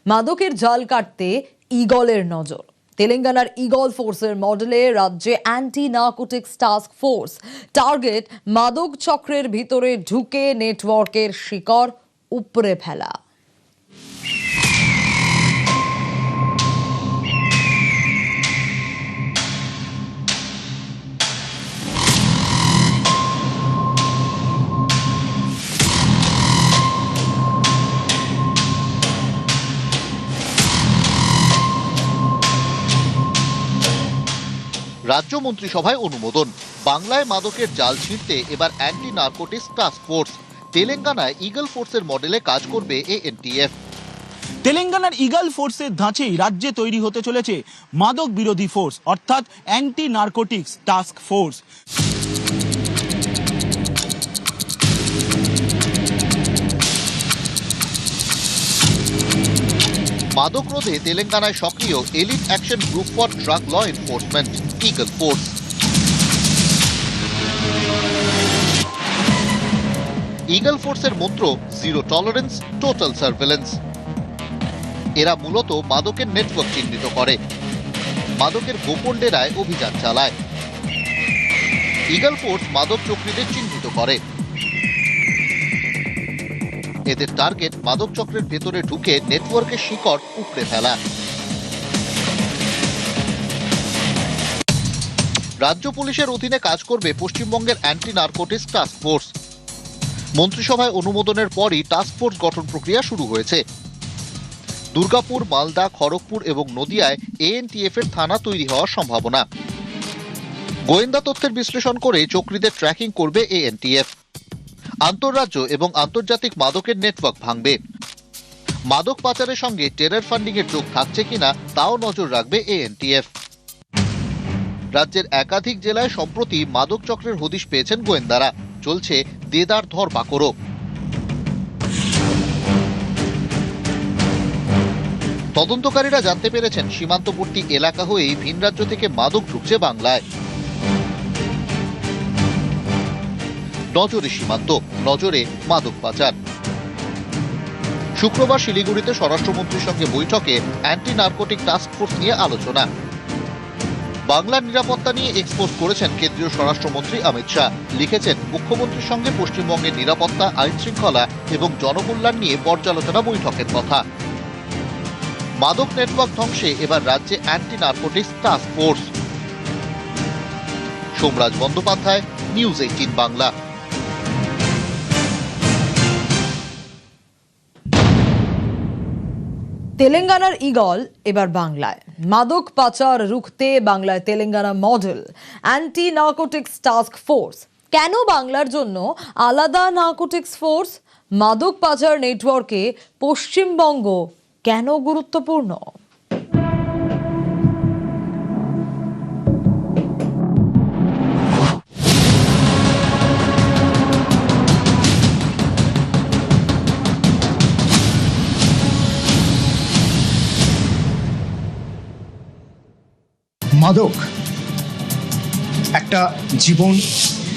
মাদকের জাল কাটতে ঈগলের নজর। তেলেঙ্গানার ঈগল ফোর্সের মডেলে রাজ্যে anti narcotics task force. Target মাদক চক্রের ভিতরে ঢুকে নেটওয়ার্কের শিকড় উপড়ে ফেলা। রাজ্য মন্ত্রিসভায় অনুমোদন। বাংলায় মাদকের জাল ছিঁড়তে এবার অ্যান্টি নার্কোটিক্স টাস্ক ফোর্স। তেলেঙ্গানায় ঈগল ফোর্সের মডেলে কাজ করবে এএনটিএফ। তেলেঙ্গানার ঈগল ফোর্সের ধাঁচেই রাজ্যে তৈরি হতে চলেছে মাদক বিরোধী ফোর্স, অর্থাৎ অ্যান্টি নার্কোটিক্স টাস্ক ফোর্স। মাদক রোধে তেলেঙ্গানায় সক্রিয় elite action group for drug law enforcement eagle force. Eagle ফোর্সের মন্ত্র জিরো টলারেন্স, টোটাল সার্ভেলেন্স। এরা মূলত মাদকের নেটওয়ার্ক চিহ্নিত করে, মাদকের গোপন ডেরায় অভিযান চালায়। ঈগল ফোর্স মাদক চক্রীদের চিহ্নিত করে। এদের টার্গেট মাদক চক্রের ভেতরে ঢুকে নেটওয়ার্কের শিকড় উপড়ে ফেলা। রাজ্য পুলিশের অধীনে কাজ করবে পশ্চিমবঙ্গের অ্যান্টি নার্কোটিক্স টাস্ক ফোর্স। মন্ত্রিসভায় অনুমোদনের পরই টাস্ক ফোর্স গঠন প্রক্রিয়া শুরু হয়েছে। দুর্গাপুর, মালদা, খড়গপুর এবং নদিয়ায় এএনটিএফ এর থানা তৈরি হওয়ার সম্ভাবনা। গোয়েন্দা তথ্যের বিশ্লেষণ করে চক্রীদের ট্র্যাকিং করবে এএনটিএফ। আন্তঃরাজ্য এবং আন্তর্জাতিক মাদকের নেটওয়ার্ক ভাঙবে। মাদক পাচারের সঙ্গে টেরর ফান্ডিং এর যোগ থাকছে কিনা তাও নজর রাখবে এএনটিএফ। রাজ্যের একাধিক জেলায় সম্প্রতি মাদক চক্রের হদিশ পেয়েছেন গোয়েন্দারা। চলছে দেদার ধর পাকড়ও। তদন্তকারীরা জানতে পেরেছেন সীমান্তবর্তী এলাকা হয়েই ভিন রাজ্য থেকে মাদক ঢুকছে বাংলায়। নজরে সীমান্ত, নজরে মাদক পাচার। শুক্রবার শিলিগুড়িতে স্বরাষ্ট্রমন্ত্রীর সঙ্গে বৈঠকে অ্যান্টি নার্কোটিক টাস্ক ফোর্স নিয়ে আলোচনা। বাংলার নিরাপত্তা নিয়ে এক্সপোজ করেছেন কেন্দ্রীয় স্বরাষ্ট্রমন্ত্রী অমিত শাহ। লিখেছেন, মুখ্যমন্ত্রীর সঙ্গে পশ্চিমবঙ্গের নিরাপত্তা, আইন শৃঙ্খলা এবং জনকল্যাণ নিয়ে পর্যালোচনা বৈঠকের কথা। মাদক নেটওয়ার্ক ধ্বংসে এবার রাজ্যে anti narcotics task force. Somraj Bandyopadhyay, news 18 Bangla. তেলেঙ্গানার ঈগল এবার বাংলায়। মাদক পাচার রুখতে বাংলায় Telangana model anti narcotics task force. কেন বাংলার জন্য আলাদা নার্কোটিক্স ফোর্স? মাদক পাচার নেটওয়ার্কে পশ্চিমবঙ্গ কেন গুরুত্বপূর্ণ? মাদক একটা জীবন,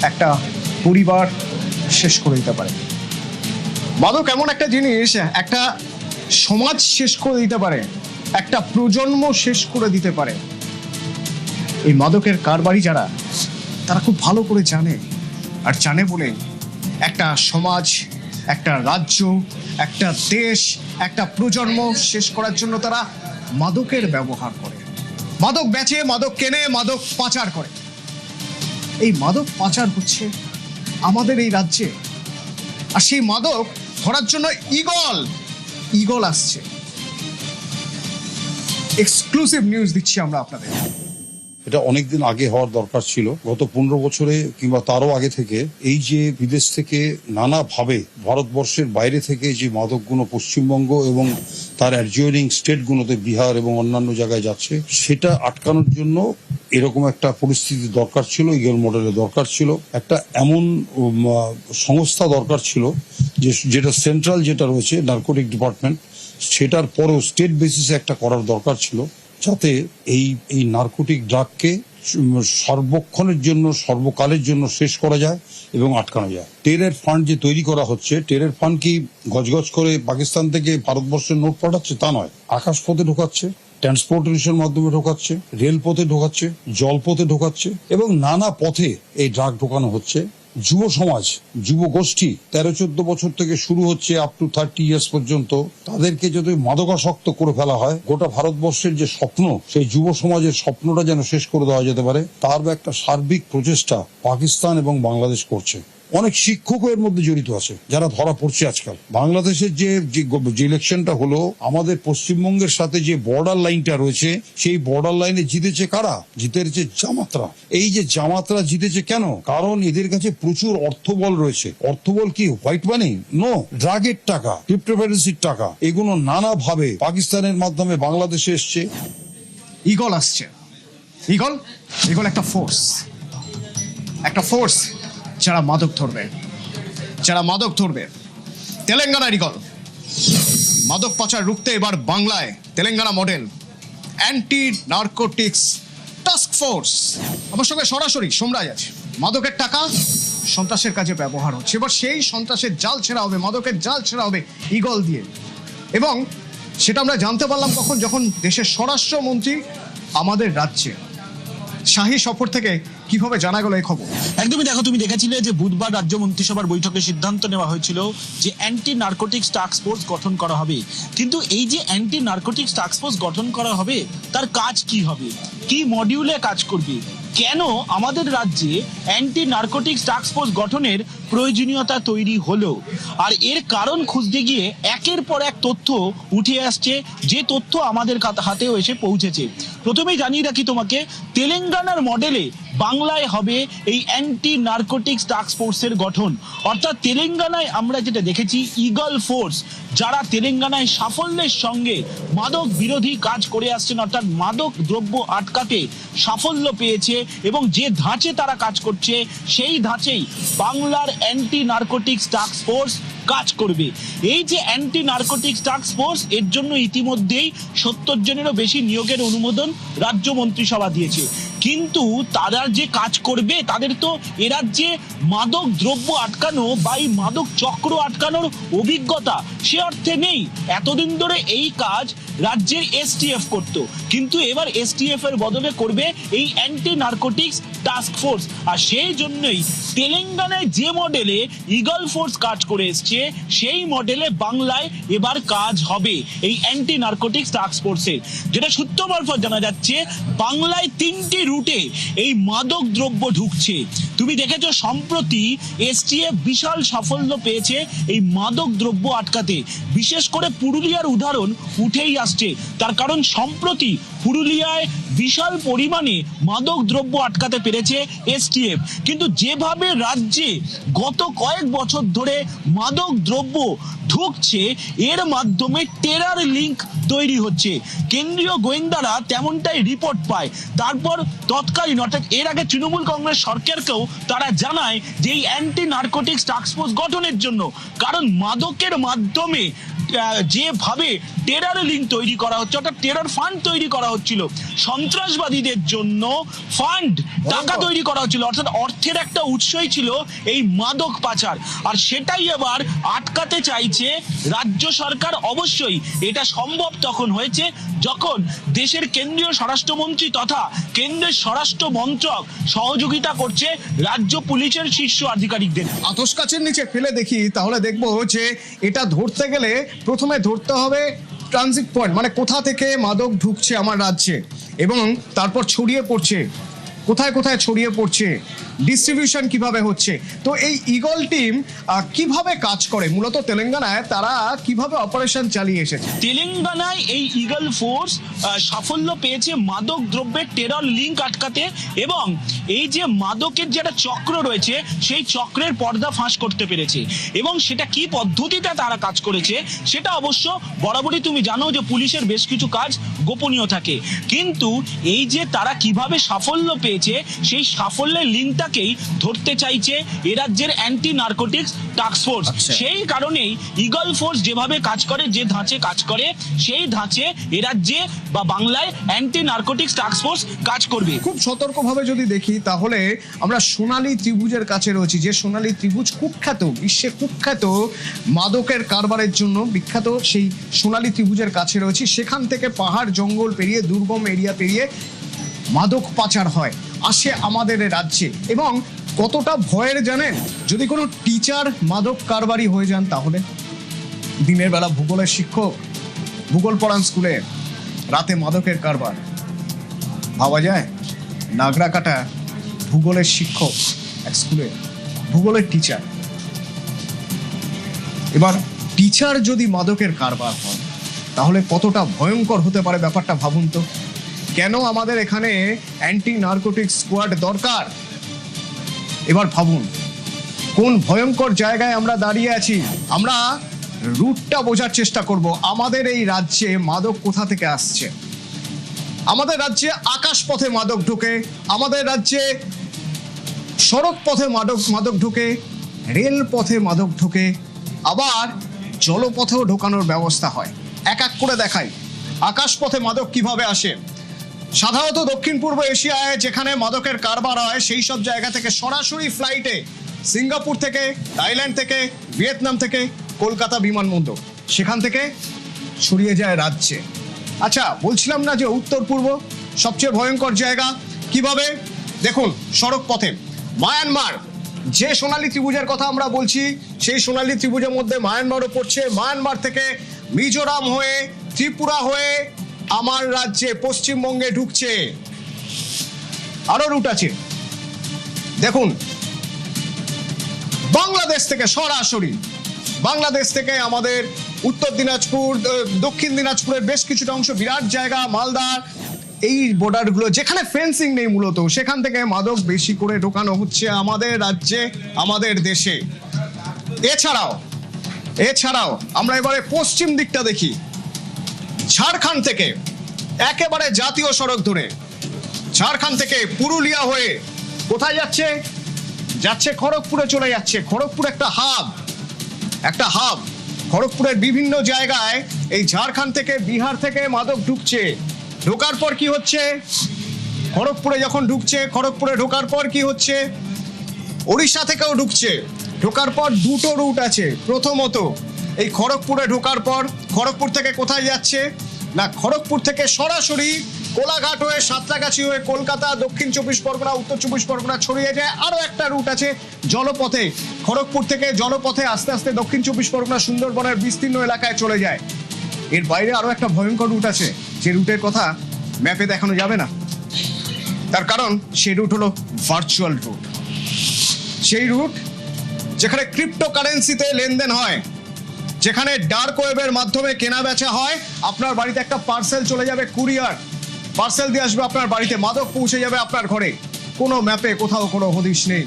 একটা পরিবার শেষ করে দিতে পারে। মাদক এমন একটা জিনিস, একটা সমাজ শেষ করে দিতে পারে, একটা প্রজন্ম শেষ করে দিতে পারে। এই মাদকের কারবারি যারা, তারা খুব ভালো করে জানে, আর জানে বলে একটা সমাজ, একটা রাজ্য, একটা দেশ, একটা প্রজন্ম শেষ করার জন্য তারা মাদকের ব্যবহার করে। মাদক বেচে, মাদক কেনে, মাদক পাচার করে। এই মাদক পাচার হচ্ছে আমাদের এই রাজ্যে, আর সেই মাদক ধরার জন্য ঈগল আসছে। এক্সক্লুসিভ নিউজ দিচ্ছি আমরা আপনাদের। এটা অনেকদিন আগে হওয়ার দরকার ছিল। গত 15 বছরে কিংবা তারও আগে থেকে এই যে বিদেশ থেকে নানাভাবে ভারতবর্ষের বাইরে থেকে যে মাদকগুলো পশ্চিমবঙ্গ এবং তার অ্যাডজয়নিং স্টেটগুলোতে, বিহার এবং অন্যান্য জায়গায় যাচ্ছে, সেটা আটকানোর জন্য এরকম একটা পরিস্থিতি দরকার ছিল। ঈগল মডেলের দরকার ছিল, একটা এমন সংস্থা দরকার ছিল যেটা সেন্ট্রাল যেটা রয়েছে নার্কোটিক ডিপার্টমেন্ট, সেটার পরেও স্টেট বেসিসে একটা করার দরকার ছিল, যাতে এই নার্কোটিক ড্রাগকে সর্বক্ষণের জন্য সর্বকালের জন্য শেষ করা যায় এবং আটকানো যায়। টেরর ফান্ড যে তৈরি করা হচ্ছে, টেরর ফান্ড কি গজগজ করে পাকিস্তান থেকে ভারতবর্ষের নোট পাঠাচ্ছে? তা নয়, আকাশপথে ঢোকাচ্ছে, ট্রান্সপোর্টেশন মাধ্যমে ঢোকাচ্ছে, রেলপথে ঢোকাচ্ছে, জলপথে ঢোকাচ্ছে এবং নানা পথে এই ড্রাগ ঢোকানো হচ্ছে। যুব সমাজ, যুব গোষ্ঠী 13-14 বছর থেকে শুরু হচ্ছে আপ টু 30 ইয়ার্স পর্যন্ত, তাদেরকে যদি মাদকাসক্ত করে ফেলা হয়, গোটা ভারতবর্ষের যে স্বপ্ন, সেই যুব সমাজের স্বপ্নটা যেন শেষ করে দেওয়া যেতে পারে, তার একটা সার্বিক প্রচেষ্টা পাকিস্তান এবং বাংলাদেশ করছে। অনেক শিক্ষকও এর মধ্যে জড়িত আছে যারা ধরা পড়ছে আজকাল। বাংলাদেশের যে ইলেকশনটা হলো, আমাদের পশ্চিমবঙ্গের সাথে যে বর্ডার লাইনটা রয়েছে, সেই বর্ডার লাইনে জিতেছে কারা? জিতেছে জামাতরা। এই যে জামাতরা জিতেছে কেন? কারণ এদের কাছে প্রচুর অর্থবল রয়েছে। অর্থবল কি হোয়াইট মানি? নো, ড্রাগের টাকা, ক্রিপ্টোকারেন্সির টাকা, এগুলো নানাভাবে পাকিস্তানের মাধ্যমে বাংলাদেশে এসছে। ইগল আসছে, ইগল একটা ফোর্স যারা মাদক ধরবে। তেলেঙ্গানার ইগল মাদক পাচার রুখতে এবার বাংলায় Telangana model anti narcotics task force. আমার সঙ্গে সরাসরি সোমরাজ আছে। মাদকের টাকা সন্ত্রাসের কাজে ব্যবহার হচ্ছে, এবার সেই সন্ত্রাসের জাল ছেঁড়া হবে, মাদকের জাল ছেঁড়া হবে ইগল দিয়ে। এবং সেটা আমরা জানতে পারলাম কখন? যখন দেশের স্বরাষ্ট্রমন্ত্রী আমাদের রাজ্যে শাহী সফর থেকে কিভাবে জানা গেল এই খবর? একদমই দেখো, তুমি দেখেছিলে যে বুধবার রাজ্য মন্ত্রিসভার বৈঠকে সিদ্ধান্ত নেওয়া হয়েছিল যে অ্যান্টি নার্কোটিক্স টাস্ক ফোর্স গঠন করা হবে। কিন্তু এই যে অ্যান্টি নার্কোটিক্স টাস্ক ফোর্স গঠন করা হবে, তার কাজ কি হবে, কি মডিউলে কাজ করবে, কেন আমাদের রাজ্যে অ্যান্টি নার্কোটিক্স টাস্ক ফোর্স গঠনের প্রয়োজনীয়তা তৈরি হলো, আর এর কারণ খুঁজতে গিয়ে একের পর এক তথ্য উঠে আসছে, যে তথ্য আমাদের হাতেও এসে পৌঁছেছে। প্রথমেই জানিয়ে রাখি তোমাকে, তেলেঙ্গানার মডেলে বাংলায় হবে এই অ্যান্টি নার্কোটিক্স টাস্ক ফোর্সের গঠন। অর্থাৎ তেলেঙ্গানায় আমরা যেটা দেখেছি, ইগল ফোর্স যারা তেলেঙ্গানায় সাফল্যের সঙ্গে মাদক বিরোধী কাজ করে আসছেন, অর্থাৎ মাদক দ্রব্য আটকাতে সাফল্য পেয়েছে এবং যে ধাঁচে তারা কাজ করছে, সেই ধাঁচেই বাংলার অ্যান্টি নার্কোটিক্স টাস্ক ফোর্স কাজ করবে। এই যে অ্যান্টি নার্কোটিক্স টাস্ক ফোর্স, এর জন্য ইতিমধ্যেই 70 জনেরও বেশি নিয়োগের অনুমোদন রাজ্য মন্ত্রিসভা দিয়েছে। কিন্তু তারা যে কাজ করবে, তাদের তো এ রাজ্যে মাদক দ্রব্য আটকানো বা এই মাদক চক্র আটকানোর অভিজ্ঞতা সে অর্থে নেই। এতদিন ধরে এই কাজ রাজ্যের এসটিএফ করত, কিন্তু এবার এসটিএফ এর বদলে করবে এই অ্যান্টি নার্কোটিক্স টাস্ক ফোর্স। আর সেই জন্যই তেলেঙ্গানায় যে মডেলে ইগল ফোর্স কাজ করে এসছে, সেই মডেলে বাংলায় এবার কাজ হবে এই অ্যান্টি নার্কোটিক্স টাস্ক ফোর্সের। যেটা সূত্র মারফত জানা যাচ্ছে, বাংলায় 3টি রুটে এই মাদক দ্রব্য ঢুকছে। তুমি দেখেছো সম্প্রতি এসটিএফ বিশাল সাফল্য পেয়েছে এই মাদক দ্রব্য আটকাতে। বিশেষ করে পুরুলিয়ার উদাহরণ উঠেই আসছে, তার কারণ সম্প্রতি পুরুলিয়ায় বিশাল পরিমাণে মাদক দ্রব্য আটকাতে পেরেছে এসটিএফ। কিন্তু যেভাবে রাজ্যে গত কয়েক বছর ধরে মাদক দ্রব্য ঢুকছে, এর মাধ্যমে টেরর লিঙ্ক তৈরি হচ্ছে। কেন্দ্রীয় গোয়েন্দারা তেমনটাই রিপোর্ট পায়। তারপর তৎকালীন, অর্থাৎ এর আগে তৃণমূল কংগ্রেস সরকারকেও তারা জানায় যে এই অ্যান্টি নার্কোটিক্স টাস্ক ফোর্স গঠনের জন্য, কারণ মাদকের মাধ্যমে যেভাবে টেরর লিঙ্ক তৈরি করা হচ্ছে, অর্থাৎ টেরর ফান্ড তৈরি করা হচ্ছিল, সন্ত্রাসবাদীদের জন্য ফান্ড, টাকা তৈরি করা হচ্ছিল, অর্থাৎ অর্থের একটা উৎসই ছিল এই মাদক পাচার। আর সেটাই এবার আটকাতে চাইছে রাজ্য সরকার। অবশ্যই এটা সম্ভব তখন হয়েছে যখন দেশের কেন্দ্রীয় স্বরাষ্ট্রমন্ত্রী তথা কেন্দ্রের স্বরাষ্ট্র মন্ত্রক সহযোগিতা করছে রাজ্য পুলিশের শীর্ষ আধিকারিকদের। আতশ কাচের নিচে ফেলে দেখি, তাহলে দেখবো যে এটা ধরতে গেলে প্রথমে ধরতে হবে ট্রানজিট পয়েন্ট, মানে কোথা থেকে মাদক ঢুকছে আমার রাজ্যে এবং তারপর ছড়িয়ে পড়ছে, কোথায় কোথায় ছড়িয়ে পড়ছে, ডিস্ট্রিবিউশন কিভাবে হচ্ছে। তো এই ইগল টিম কিভাবে কাজ করে, মূলত তেলেঙ্গানায় তারা কিভাবে অপারেশন চালিয়ে এসেছে? তেলেঙ্গানায় এই ইগল ফোর্স সাফল্য পেয়েছে মাদক দ্রব্যের টেরর লিঙ্ক আটকাতে, এবং এই যে মাদকের যেটা চক্র রয়েছে, সেই চক্রের পর্দা ফাঁস করতে পেরেছে। এবং সেটা কি পদ্ধতিতে তারা কাজ করেছে সেটা অবশ্য বরাবরই তুমি জানো যে পুলিশের বেশ কিছু কাজ গোপনীয় থাকে, কিন্তু এই যে তারা কিভাবে সাফল্য পেয়েছে, সেই সাফল্যের লিঙ্কটা সেটাকেই ধরতে চাইছে এ রাজ্যের অ্যান্টি নার্কোটিক্স টাস্ক ফোর্স। সেই কারণেই ইগল ফোর্স যেভাবে কাজ করে, যে ধাঁচে কাজ করে, সেই ধাঁচে এ রাজ্যে বা বাংলায় অ্যান্টি নার্কোটিক্স টাস্ক ফোর্স কাজ করবে। খুব সতর্কভাবে যদি দেখি তাহলে আমরা সোনালী ত্রিভুজের কাছে রয়েছি, যে সোনালী ত্রিভুজ কুখ্যাত, বিশ্বে কুখ্যাত মাদকের কারবারের জন্য বিখ্যাত, সেই সোনালী ত্রিভুজের কাছে রয়েছি। সেখান থেকে পাহাড় জঙ্গল পেরিয়ে, দুর্গম এরিয়া পেরিয়ে মাদক পাচার হয়, আসে আমাদের রাজ্যে। এবং কতটা ভয়ের জানেন, যদি কোনো টিচার মাদক কারবারি হয়ে যান তাহলে দিনের বেলা ভূগোলের শিক্ষক, ভূগোল পড়ান স্কুলে, রাতে মাদকের কারবার, ভাবা যায়? নাগরাকাটা ভূগোলের শিক্ষক এক স্কুলে, ভূগোলের টিচার। এবার টিচার যদি মাদকের কারবার হয় তাহলে কতটা ভয়ঙ্কর হতে পারে ব্যাপারটা ভাবুন তো। কেন আমাদের এখানে অ্যান্টি নার্কোটিক স্কোয়াড দরকার? এবার ভাবুন কোন ভয়ঙ্কর জায়গায় আমরা দাঁড়িয়ে আছি। আমরা রুটটা বোঝার চেষ্টা করব। আমাদের এই রাজ্যে মাদক কোথা থেকে আসছে? আমাদের রাজ্যে আকাশ পথে মাদক ঢোকে, আমাদের রাজ্যে সড়ক পথে মাদক ঢোকে, রেল পথে মাদক ঢোকে, আবার জলপথেও ঢোকানোর ব্যবস্থা হয়। এক এক করে দেখাই আকাশ পথে মাদক কিভাবে আসে। সাধারণত দক্ষিণ পূর্ব এশিয়ায় যেখানে মাদকের কারবার হয় সেই সব জায়গা থেকে সরাসরি ফ্লাইটে সিঙ্গাপুর থেকে, থাইল্যান্ড থেকে, ভিয়েতনাম থেকে কলকাতা বিমানবন্দর, সেখান থেকে ছড়িয়ে যায় রাজ্যে। আচ্ছা, বলছিলাম না যে উত্তর পূর্ব সবচেয়ে ভয়ঙ্কর জায়গা? কিভাবে দেখুন, সড়ক পথে মায়ানমার, যে সোনালী ত্রিভুজের কথা আমরা বলছি সেই সোনালী ত্রিভুজের মধ্যে মায়ানমারও পড়ছে। মায়ানমার থেকে মিজোরাম হয়ে, ত্রিপুরা হয়ে আমার রাজ্যে পশ্চিমবঙ্গে ঢুকছে। আরো রুট আছে দেখুন, বাংলাদেশ থেকে সরাসরি, বাংলাদেশ থেকে আমাদের উত্তর দিনাজপুর, দক্ষিণ দিনাজপুরের বেশ কিছুটা অংশ, বিরাট জায়গা, মালদা, এই বর্ডারগুলো যেখানে ফেন্সিং নেই মূলত, সেখান থেকে মাদক বেশি করে ঢোকানো হচ্ছে আমাদের রাজ্যে, আমাদের দেশে। এছাড়াও আমরা এবারে পশ্চিম দিকটা দেখি। ঝাড়খণ্ড থেকে একেবারে জাতীয় সড়ক ধরে, ঝাড়খণ্ড থেকে পুরুলিয়া হয়ে কোথায় যাচ্ছে খড়গপুরে চলে যাচ্ছে। খড়গপুর একটা হাব। খড়গপুরের বিভিন্ন জায়গায় এই ঝাড়খণ্ড থেকে, বিহার থেকে মাদক ঢুকছে। ঢোকার পর কি হচ্ছে? খড়গপুরে যখন ঢুকছে, খড়গপুরে ঢোকার পর কি হচ্ছে? ওড়িশা থেকেও ঢুকছে। ঢোকার পর দুটো রুট আছে। প্রথমত এই খড়গপুরে ঢোকার পর খড়গপুর থেকে কোথায় যাচ্ছে না, খড়গপুর থেকে সরাসরি কোলাঘাট হয়ে, সাঁতরাগাছি হয়ে কলকাতা, দক্ষিণ 24 পরগনা, উত্তর 24 পরগনা ছড়িয়ে যায়। আরো একটা রুট আছে জলপথে, খড়গপুর থেকে জলপথে আস্তে আস্তে দক্ষিণ 24 পরগনা, সুন্দরবনের বিস্তীর্ণ এলাকায় চলে যায়। এর বাইরে আরো একটা ভয়ঙ্কর রুট আছে, যে রুটের কথা ম্যাপে দেখানো যাবে না। তার কারণ সেই রুট হলো ভার্চুয়াল রুট। সেই রুট যেখানে ক্রিপ্টোকারেন্সিতে লেনদেন হয়, যেখানে ডার্ক ওয়েবের মাধ্যমে কেনা বেচা হয়। আপনার বাড়িতে একটা পার্সেল চলে যাবে, কুরিয়ার পার্সেল দিয়ে আসবে আপনার বাড়িতে, মাদক পৌঁছে যাবে আপনার ঘরে, কোনো ম্যাপে কোথাও কোনো হদিশ নেই।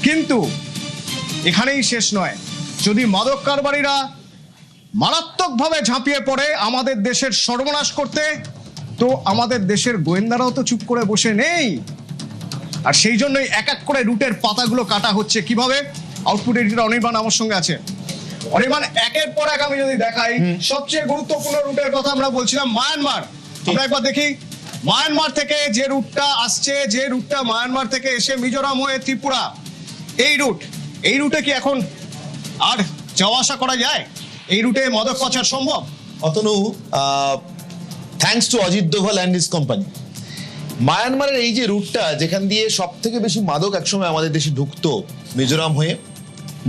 কিন্তু এখানেই শেষ নয়। যদি মাদক কারবারিরা মারাত্মকভাবে ঝাঁপিয়ে পড়ে আমাদের দেশের সর্বনাশ করতে, তো আমাদের দেশের গোয়েন্দারাও তো চুপ করে বসে নেই। আর সেই জন্যই এক এক করে রুটের পাতাগুলো কাটা হচ্ছে। কিভাবে? আউটপুট এডিটর অনির্বাণ আমার সঙ্গে আছে। অনির্বাণ, একের পর এক আমি যদি দেখাই, সবচেয়ে গুরুত্বপূর্ণ রুটের কথা আমরা বলছিলাম মায়ানমার। আমরা একবার দেখি মায়ানমার থেকে যে রুটটা আসছে, যে রুটটা মায়ানমার থেকে এসে মিজোরাম হয়ে ত্রিপুরা, এই রুটে কি এখন আর যাওয়া আসা করা যায়? এই রুটে মাদক পাচার সম্ভব? Atanu, thanks to Ajit Doval and his company, মায়ানমারের এই যে রুটটা যেখান দিয়ে সব থেকে বেশি মাদক একসময় আমাদের দেশে ঢুকতো, মিজোরাম হয়ে,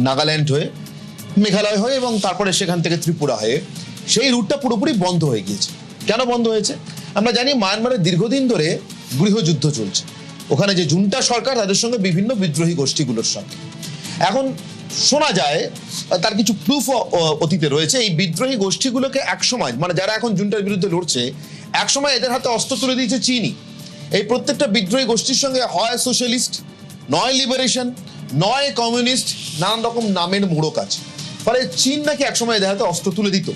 নাগাল্যান্ড হয়ে, মেঘালয় হয়ে এবং তারপরে সেখান থেকে ত্রিপুরা হয়ে, সেই রুটটা পুরোপুরি বন্ধ হয়ে গিয়েছে। কেন বন্ধ হয়েছে? আমরা জানি মায়ানমারের দীর্ঘদিন ধরে গৃহযুদ্ধ চলছে। ওখানে যে জুন্টা সরকার, তাদের সঙ্গে বিভিন্ন বিদ্রোহী গোষ্ঠীগুলোর সঙ্গে। এখন শোনা যায়, তার কিছু প্রুফ অতীতে রয়েছে, এই বিদ্রোহী গোষ্ঠীগুলোকে একসময়, মানে যারা এখন জুন্টার বিরুদ্ধে লড়ছে, একসময় এদের হাতে অস্ত্র তুলে দিয়েছে চীনই। এই প্রত্যেকটা বিদ্রোহী গোষ্ঠীর সঙ্গে হয় সোশ্যালিস্ট, নয় লিবারেশন, নয় কমিউনিস্ট, নানান রকম নামের মোড়ক আছে। ফলে চীন নাকি একসময় এদের হাতে অস্ত্র তুলে দিত।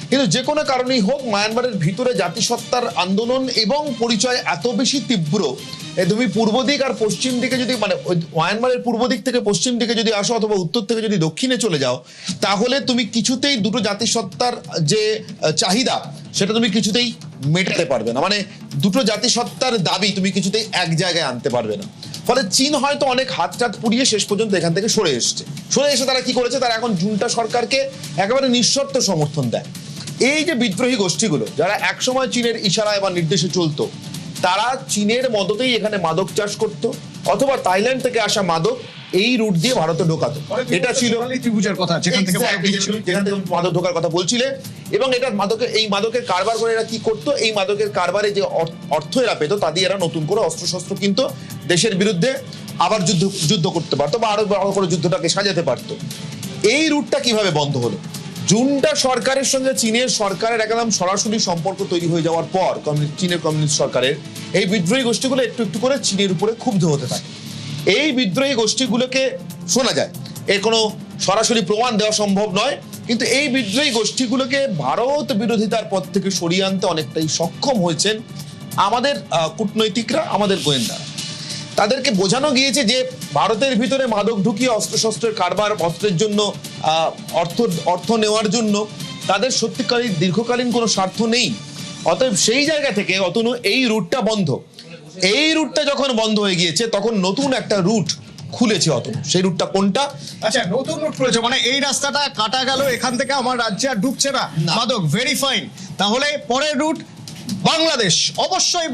কিন্তু যে কোনো কারণেই হোক মায়ানমারের ভিতরে জাতিসত্তার আন্দোলন এবং পরিচয় এত বেশি তীব্র, তুমি পূর্ব দিক আর পশ্চিম দিকে যদি মানে মায়ানমারের পূর্ব দিক থেকে পশ্চিম দিকে যদি আসো অথবা উত্তর থেকে যদি দক্ষিণে চলে যাও, তাহলে তুমি কিছুতেই দুটো জাতিসত্তার যে চাহিদা সেটা তুমি কিছুতেই মেটাতে পারবে না। মানে দুটো জাতিসত্তার দাবি তুমি কিছুতেই এক জায়গায় আনতে পারবে না। ফলে চীন হয়তো অনেক হাত টাত পুড়িয়ে শেষ পর্যন্ত এখান থেকে সরে এসে তারা কি করেছে, তারা এখন জুনটা সরকারকে একেবারে নিঃশর্ত সমর্থন দেয়। এই যে বিদ্রোহী গোষ্ঠীগুলো যারা একসময় চীনের ইশারায় বা নির্দেশে চলতো, তারা চীনের মদতেই এখানে মাদক চাষ করত অথবা থাইল্যান্ড থেকে আসা মাদক এই রুট দিয়ে ভারতে ঢোকাতো। এটা ছিল ত্রিভুজের কথা, যেখান থেকে মাদক ঢোকার কথা বলছিলে। এবং এটা এই মাদকের কারবার করে এরা কি করতো, এই মাদকের কারবারে যে অর্থ এরা পেতো তা দিয়ে এরা নতুন করে অস্ত্রশস্ত্র কিনতো, দেশের বিরুদ্ধে আবার যুদ্ধ করতে পারতো বা আরো বড় করে যুদ্ধটাকে সাজাতে পারতো। এই রুটটা কিভাবে বন্ধ হলো? জুনটা সরকারের সঙ্গে চীনের সরকারের একদম সরাসরি সম্পর্ক তৈরি হয়ে যাওয়ার পর চীনের কমিউনিস্ট সরকারের এই বিদ্রোহী গোষ্ঠীগুলো একটু একটু করে চীনের উপরে ক্ষুব্ধ হতে থাকে। এই বিদ্রোহী গোষ্ঠীগুলোকে শোনা যায়, এর কোনো সরাসরি প্রমাণ দেওয়া সম্ভব নয়, কিন্তু এই বিদ্রোহী গোষ্ঠীগুলোকে ভারত বিরোধিতার পথ থেকে সরিয়ে আনতে অনেকটাই সক্ষম হয়েছেন আমাদের কূটনৈতিকরা, আমাদের গোয়েন্দারা। তাদেরকে বোঝানো গিয়েছে যে ভারতের ভিতরে মাদক ঢুকিয়ে অস্ত্রশস্ত্রের কারবার, অস্ত্রের জন্য অর্থ নেওয়ার জন্য তাদের সত্যিকারী দীর্ঘকালীন কোনো স্বার্থ নেই। অতএব সেই জায়গা থেকে অতনু এই রুটটা বন্ধ। এই রুটটা যখন বন্ধ হয়ে গিয়েছে তখন নতুন একটা রুট খুলেছে অতনু। সেই রুটটা কোনটা? আচ্ছা, নতুন রুট খুলেছে মানে এই রাস্তাটা কাটা গেল, এখান থেকে আমার রাজ্যে আর ঢুকছে না মাদক, ভেরি ফাইন। তাহলে পরের রুট বাংলাদেশ, অবশ্যই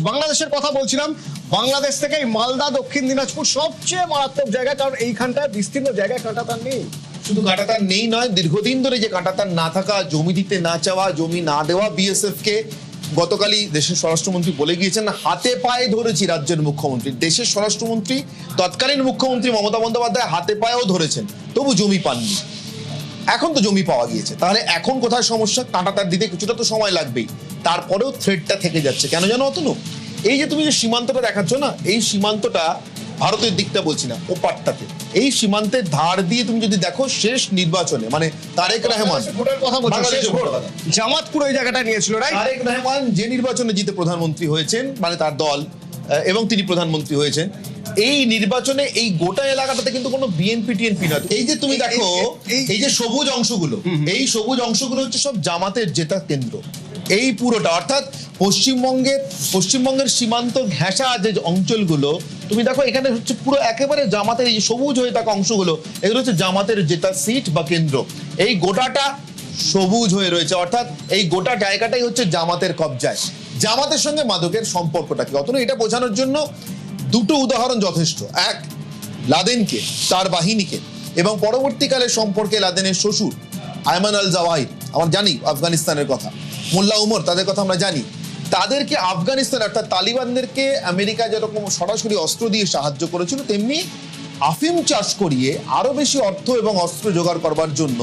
বাংলাদেশের কথা বলছিলাম। বাংলাদেশ থেকে মালদা, দক্ষিণ দিনাজপুর সবচেয়ে মারাত্মক জায়গা, কারণ এইখানটায় বিস্তীর্ণ জায়গায় কাঁটাতার নেই। শুধু কাঁটাতার নেই নয়, দীর্ঘদিন ধরে যে কাঁটাতার না থাকা, জমি দিতে না চাওয়া, জমি না দেওয়া বিএসএফ কে গতকালই দেশের স্বরাষ্ট্রমন্ত্রী বলে গিয়েছেন, হাতে পায়ে ধরেছি রাজ্যের মুখ্যমন্ত্রী। দেশের স্বরাষ্ট্রমন্ত্রী তৎকালীন মুখ্যমন্ত্রী মমতা বন্দ্যোপাধ্যায় হাতে পায়েও ধরেছেন, তবু জমি পাননি। এখন তো জমি পাওয়া গিয়েছে, তাহলে এখন কোথায় সমস্যা? কাঁটাতার দিতে কিছুটা তো সময় লাগবেই, তারপরেও থ্রেটটা থেকে যাচ্ছে। কেন জানো অতনু? এই যে তুমি যে সীমান্তটা দেখাচ্ছ না, এই সীমান্তটা ভারতের দিকটা বলছি না, ওপারটাতে এই সীমান্তের ধার দিয়ে তুমি যদি দেখো শেষ নির্বাচনে মানে তারেক রহমান জামাতপুর ওই জায়গাটা নিয়েছিল, তারেক রহমান যে নির্বাচনে জিতে প্রধানমন্ত্রী হয়েছেন, মানে তার দল, এবং তিনি প্রধানমন্ত্রী হয়েছেন, এই নির্বাচনে এই গোটা এলাকাটাতে কিন্তু কোনো বিএনপি টিএনপি নয়। এই যে তুমি দেখো এই যে সবুজ অংশগুলো, এই সবুজ অংশগুলো হচ্ছে সব জামাতের জেতা কেন্দ্র। এই পুরোটা অর্থাৎ পশ্চিমবঙ্গের সীমান্ত ঘেঁষা যে অঞ্চলগুলো তুমি দেখো, এখানে হচ্ছে পুরো একেবারে জামাতের এই সবুজ হয়ে থাকা অংশগুলো, এগুলো হচ্ছে জামাতের জেতা সিট বা কেন্দ্র। এই গোটাটা সবুজ হয়ে রয়েছে, অর্থাৎ এই গোটা জায়গাটাই হচ্ছে জামাতের কবজায়। জামাতের সঙ্গে মাদকের সম্পর্কটা কি অতনু, এটা বোঝানোর জন্য দুটো উদাহরণ যথেষ্ট। এক, লাদেনকে, তার বাহিনীকে, এবং পরবর্তীকালে সম্পর্কে লাদেনের শ্বশুর আয়মান আল জাওয়াহির, আমরা জানি আফগানিস্তানের কথা, মোল্লা উমর, তাদের কথা আমরা জানি। তাদেরকে আফগানিস্তান অর্থাৎ তালিবানদেরকে আমেরিকা যেরকম সরাসরি অস্ত্র দিয়ে সাহায্য করেছিল, তেমনি আফিম চাষ করিয়ে আরো বেশি অর্থ এবং অস্ত্র জোগাড় করবার জন্য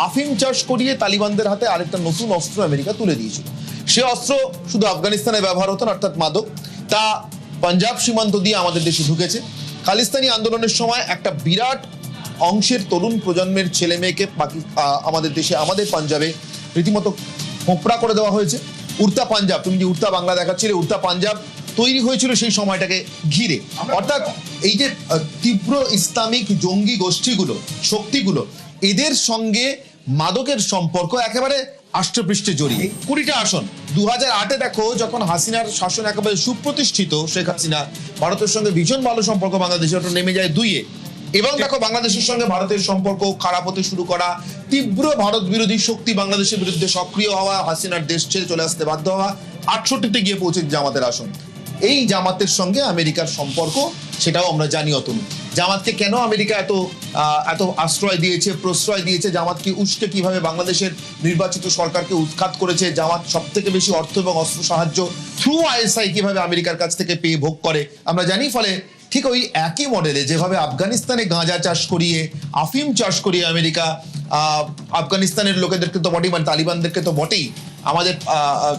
আফিম চাষ করিয়ে তালিবানদের হাতে আরেকটা নতুন অস্ত্র আমেরিকা তুলে দিয়েছিল। সে অস্ত্র শুধু আফগানিস্তানে ব্যবহার হতো না, অর্থাৎ মাদক, তা পাঞ্জাব সীমান্ত দিয়ে আমাদের দেশে ঢুকেছে। খালিস্তানি আন্দোলনের সময় একটা বিরাট অংশের তরুণ প্রজন্মের ছেলে মেয়েকে আমাদের দেশে, আমাদের পাঞ্জাবে রীতিমতো খোঁপড়া করে দেওয়া হয়েছে। উড়তা পাঞ্জাব, তুমি যে উড়তা বাংলা দেখাচ্ছিলে, উড়তা পাঞ্জাব তৈরি হয়েছিল সেই সময়টাকে ঘিরে। অর্থাৎ এই যে তীব্র ইসলামিক জঙ্গি গোষ্ঠীগুলো, শক্তিগুলো, এদের সঙ্গে মাদকের সম্পর্ক একেবারে আষ্টপৃষ্ঠে জড়িয়ে। 20টা আসন 2008-এ দেখো, যখন হাসিনার শাসন একেবারে সুপ্রতিষ্ঠিত, শেখ হাসিনা, ভারতের সঙ্গে ভীষণ ভালো সম্পর্ক বাংলাদেশের, ওটা নেমে যায় 2-এ। এবং দেখো বাংলাদেশের সঙ্গে ভারতের সম্পর্ক খারাপ হতে শুরু করা, তীব্র ভারত বিরোধী শক্তি বাংলাদেশের বিরুদ্ধে সক্রিয় হওয়া, হাসিনার দেশ ছেড়ে চলে আসতে বাধ্য হওয়া, 68-তে গিয়ে পৌঁছে জামাতের আসন। এই জামাতের সঙ্গে আমেরিকার সম্পর্ক, সেটাও আমরা জানি অতনু। জামাতকে কেন আমেরিকা এত আশ্রয় দিয়েছে, প্রশ্রয় দিয়েছে, জামাতকে উস্কে কিভাবে বাংলাদেশের নির্বাচিত সরকারকে উৎখাত করেছে, জামাত সব থেকে বেশি অর্থ এবং অস্ত্র সাহায্য থ্রু আইএসআই কিভাবে আমেরিকার কাছ থেকে পেয়ে ভোগ করে আমরা জানি। ফলে ঠিক ওই একই মডেলে যেভাবে আফগানিস্তানে গাঁজা চাষ করিয়ে, আফিম চাষ করিয়ে আমেরিকা আফগানিস্তানের লোকেদেরকে তো বটেই, মানে তালিবানদেরকে তো বটেই, আমাদের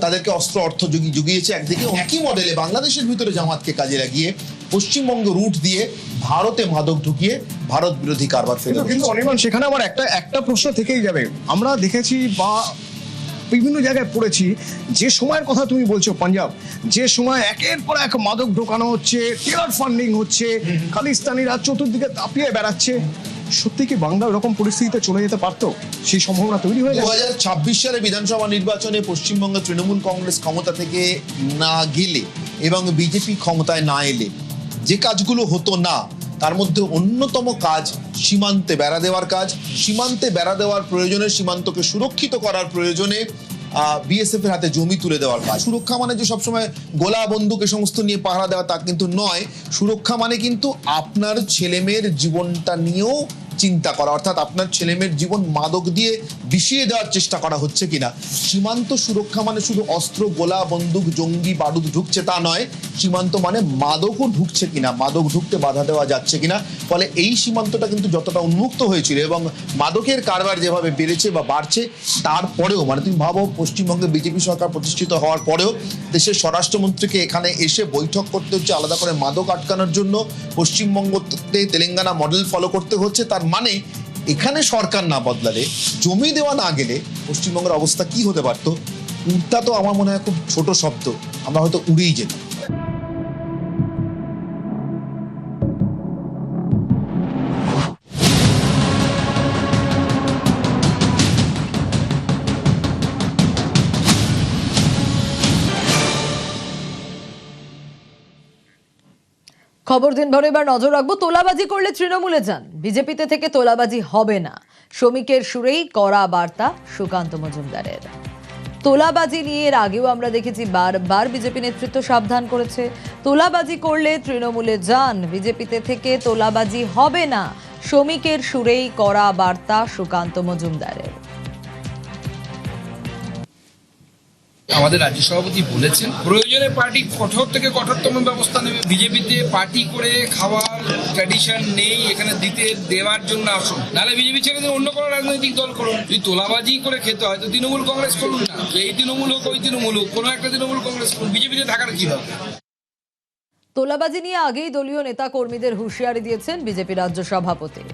তাদেরকে অস্ত্র অর্থ জুগিয়েছে একদিকে, একই মডেলে বাংলাদেশের ভিতরে জামাতকে কাজে লাগিয়ে পশ্চিমবঙ্গ রুট দিয়ে ভারতে মাদক ঢুকিয়ে ভারত বিরোধী কারবার ফেলে। কিন্তু অনির্বাণ, সেখানে আমার একটা প্রশ্ন থেকেই যাবে। আমরা দেখেছি বা বিভিন্ন জায়গায় পড়েছি, যে সময়ের কথা তুমি বলছো পাঞ্জাব, যে সময় একের পর এক মাদক ঢোকানো হচ্ছে, টেরার ফান্ডিং হচ্ছে, খালিস্তানিরা চতুর্দিকে তাপিয়ে বেড়াচ্ছে, সত্যি কি বাংলা এরকম পরিস্থিতিতে চলে যেতে পারতো? সেই সম্ভাবনা তৈরি হয়ে গেছে। 2026 সালে বিধানসভা নির্বাচনে পশ্চিমবঙ্গে তৃণমূল কংগ্রেস ক্ষমতা থেকে না গেলে এবং বিজেপি ক্ষমতায় না এলে যে কাজগুলো হতো না, তার মধ্যে অন্যতম কাজ সীমান্তে বেড়া দেওয়ার কাজ। সীমান্তে বেড়া দেওয়ার প্রয়োজনে, সীমান্তকে সুরক্ষিত করার প্রয়োজনে বিএসএফ এর হাতে জমি তুলে দেওয়ার কাজ। সুরক্ষা মানে যে সবসময় গোলা বন্দুক এ সমস্ত নিয়ে পাহারা দেওয়া তা কিন্তু নয়। সুরক্ষা মানে কিন্তু আপনার ছেলেমেয়ের জীবনটা নিয়েও চিন্তা করা, অর্থাৎ আপনার ছেলেমেয়ের জীবন মাদক দিয়ে বিষিয়ে দেওয়ার চেষ্টা করা হচ্ছে কিনা। সীমান্ত সুরক্ষা মানে শুধু অস্ত্র, গোলা বন্দুক, জঙ্গি বারুদ ঢুকছে তা নয়, সীমান্ত মানে মাদকও ঢুকছে কিনা, মাদক ঢুকতে বাধা দেওয়া যাচ্ছে কিনা। ফলে এই সীমান্তটা কিন্তু যতটা উন্মুক্ত হয়েছিল এবং মাদকের কারবার যেভাবে বেড়েছে বা বাড়ছে, তারপরেও মানে তুমি ভাবো পশ্চিমবঙ্গে বিজেপি সরকার প্রতিষ্ঠিত হওয়ার পরেও দেশের স্বরাষ্ট্রমন্ত্রীকে এখানে এসে বৈঠক করতে হচ্ছে আলাদা করে মাদক আটকানোর জন্য, পশ্চিমবঙ্গতে তেলেঙ্গানা মডেল ফলো করতে হচ্ছে। তার মানে এখানে সরকার না বদলালে, জমি দেওয়া না গেলে পশ্চিমবঙ্গের অবস্থা কি হতে পারতো? উড়তা তো আমার মনে হয় খুব ছোট শব্দ, আমরা হয়তো উড়েই যেতাম। খবর দিন ভরে এবার নজর রাখবো তোলাবাজি করলে তৃণমূলে যান, বিজেপিতে থেকে তোলাবাজি হবে না, শ্রমিকের সুরেই কড়া বার্তা সুকান্ত মজুমদারের। তোলাবাজি নিয়ে এর আগেও আমরা দেখেছি বারবার বিজেপি নেতৃত্ব সাবধান করেছে, তোলাবাজি করলে তৃণমূলে যান, বিজেপিতে থেকে তোলাবাজি হবে না, শ্রমিকের সুরেই কড়া বার্তা সুকান্ত মজুমদারের। আমাদের রাজ্য সভাপতি বলেছেন প্রয়োজনে পার্টি কঠোর থেকে কঠোরতম ব্যবস্থা নেবে। বিজেপিতে পার্টি করে খাওয়ার ট্র্যাডিশন নেই, এখানে দেওয়ার জন্য আসুন, নাহলে বিজেপি ছেড়ে দিয়ে অন্য কোনো রাজনৈতিক দল করুন। যদি তোলাবাজি করে খেতে হয় তো তৃণমূল কংগ্রেস করুন না, এই তৃণমূল হোক ওই তৃণমূল হোক, কোনো একটা তৃণমূল কংগ্রেস করুন, বিজেপিতে থাকার কি হবে? তোলাবাজি নিয়ে আগেই দলীয় নেতা কর্মীদের হুঁশিয়ারি দিয়েছেন বিজেপি রাজ্য সভাপতি।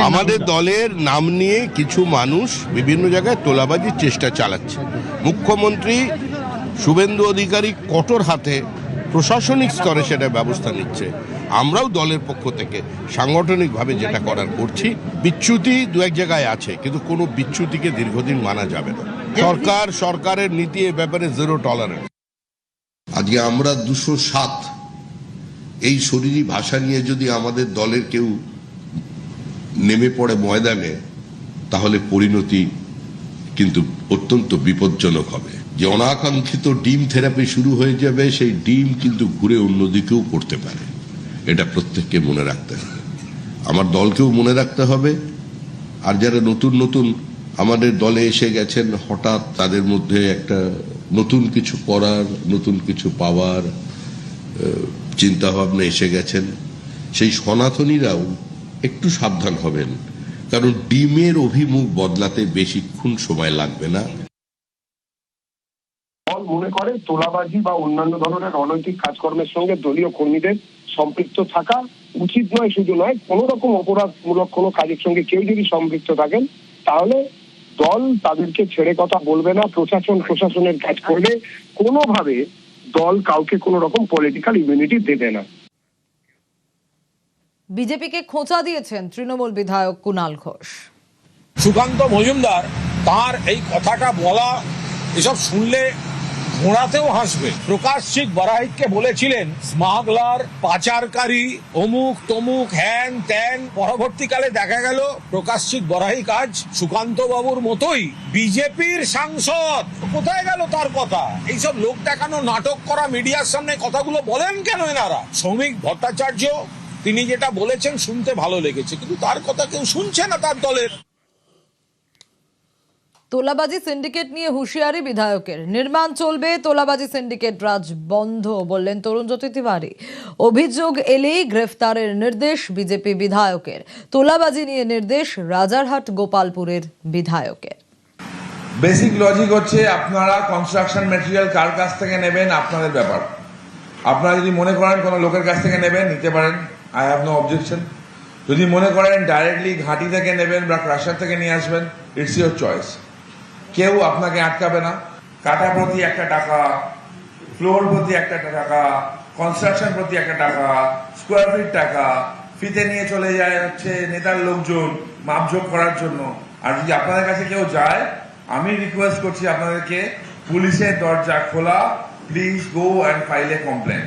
আমাদের দলের নাম নিয়ে কিছু মানুষ বিভিন্ন জায়গায় তোলাবাজির চেষ্টা চালাচ্ছে। মুখ্যমন্ত্রী শুভেন্দু অধিকারী কঠোর হাতে প্রশাসনিক স্তরে সেটা ব্যবস্থা নিচ্ছে। আমরাও দলের পক্ষ থেকে সাংগঠনিকভাবে যেটা করার করছি। বিচ্যুতি দু এক জায়গায় আছে, কিন্তু কোনো বিচ্যুতিকে দীর্ঘদিন মানা যাবে না। সরকারের নীতি এ ব্যাপারে জিরো টলারেন্স। আজকে আমরা 207 এই শরীরী ভাষা নিয়ে যদি আমাদের দলের কেউ নেমে পড়ে ময়দানে, তাহলে পরিণতি কিন্তু অত্যন্ত বিপজ্জনক হবে। যে অনাকাঙ্ক্ষিত ডিম থেরাপি শুরু হয়ে যাবে, সেই ডিম কিন্তু ঘুরে অন্যদিকেও পড়তে পারে। এটা প্রত্যেককে মনে রাখতে হবে, আমার দলকেও মনে রাখতে হবে। আর যারা নতুন নতুন আমাদের দলে এসে গেছেন, হঠাৎ তাদের মধ্যে একটা নতুন কিছু করার, নতুন কিছু পাওয়ার চিন্তা ভাবনা এসে গেছেন, সেই সনাতনীরাও একটু সাবধান হবেন, কারণ ডিমের অভিমুখ বদলাতে বেশিক্ষণ সময় লাগবে না। মনে করে তোলাবাজি বা অন্যান্য ধরনের অনৈতিক কাজকর্মের সঙ্গে দলীয় কর্মীদের সম্পৃক্ত থাকা উচিত নয়। শুধু নয়, কোন রকম অপরাধমূলক কোনো কাজের সঙ্গে কেউ যদি সম্পৃক্ত থাকেন, তাহলে দল তাদেরকে ছেড়ে কথা বলবে না। প্রশাসনের কাজ করলে কোনোভাবে দল কাউকে কোনো রকম পলিটিক্যাল ইমিউনিটি দেবে না। বিজেপিকে খোঁচা দিয়েছেন তৃণমূল বিধায়ক কুণাল ঘোষ। সুকান্ত মজুমদার তার এই কথাটা বলা, এসব শুনলে ঘোড়াতেও হাসবে। প্রকাশ সিং বারাহিককে বলেছিলেন স্মাগলার, পাচারকারী, অমুক তমুক, হ্যান ত্যান। পরবর্তীকালে দেখা গেল প্রকাশ সিং বারাহিক আজ সুকান্ত বাবুর মতোই বিজেপির সাংসদ। কোথায় গেল তার কথা? এইসব লোক দেখানো, নাটক করা, মিডিয়ার সামনে কথাগুলো বলেন কেন এনারা? শ্রমিক ভট্টাচার্য তিনি যেটা বলেছেন শুনতে ভালো লেগেছে, কিন্তু তার কথা কেউ শুনছে না তার দলের। তোলাবাজি সিন্ডিকেট নিয়ে হুঁশিয়ারি বিধায়কের। নির্মাণ চলবে, তোলাবাজি সিন্ডিকেট রাজ বন্ধ বললেন তরুণ জ্যোতি তিওয়ারি। অভিযোগ এলেই গ্রেফতারের নির্দেশ বিজেপি বিধায়কের। তোলাবাজি নিয়ে নির্দেশ রাজারহাট গোপালপুরের বিধায়কের। বেসিক লজিক হচ্ছে আপনারা কনস্ট্রাকশন ম্যাটেরিয়াল কার কাছ থেকে নেবেন আপনাদের ব্যাপার। আপনারা যদি মনে করেন কোনো লোকের কাছ থেকে নেবেন, নিতে পারেন, আই হ্যাভ নো অবজেকশন। যদি মনে করেন ডাইরেক্টলি ঘাঁটি থেকে নেবেন বা ক্রাশার থেকে নিয়ে আসবেন, ইটস ইউর চয়েস। কেউ আপনাকে আটকাবে না। কাটা প্রতি 1 টাকা, ফ্লোর প্রতি 1 টাকা, কনস্ট্রাকশন প্রতি 1 টাকা, স্কোয়ার ফিট টাকা, ফিতে নিয়ে চলে যায় হচ্ছে নেতার লোকজন মাপঝোপ করার জন্য। আর যদি আপনাদের কাছে কেউ যায়, আমি রিকোয়েস্ট করছি আপনাদেরকে, পুলিশের দরজা খোলা, please go and file a complain.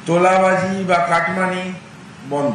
তোলাবাজি বা কাটমানি বন্ধ।